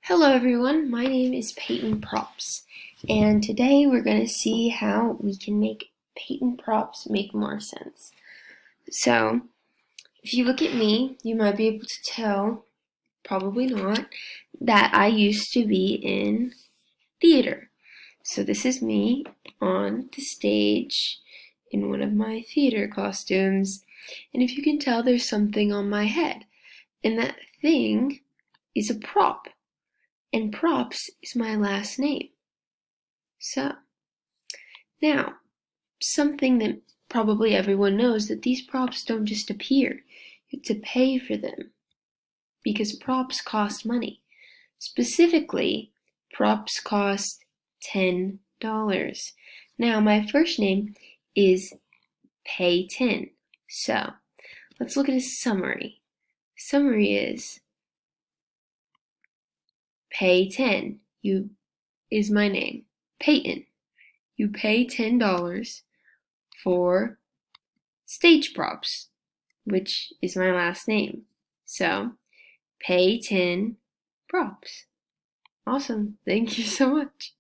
Hello everyone, my name is Payton Props, and today we're going to see how we can make Payton Props make more sense. So, if you look at me, you might be able to tell, probably not, that I used to be in theater. So this is me on the stage in one of my theater costumes, and if you can tell, there's something on my head, and that thing is a prop. And Props is my last name. So, now, something that probably everyone knows that these props don't just appear. You have to pay for them because props cost money. Specifically, props cost $10. Now, my first name is Payton. So, let's look at a summary. Summary is Payton. You is my name. Payton. You pay $10 for stage props, which is my last name. So, pay 10 props. Awesome. Thank you so much.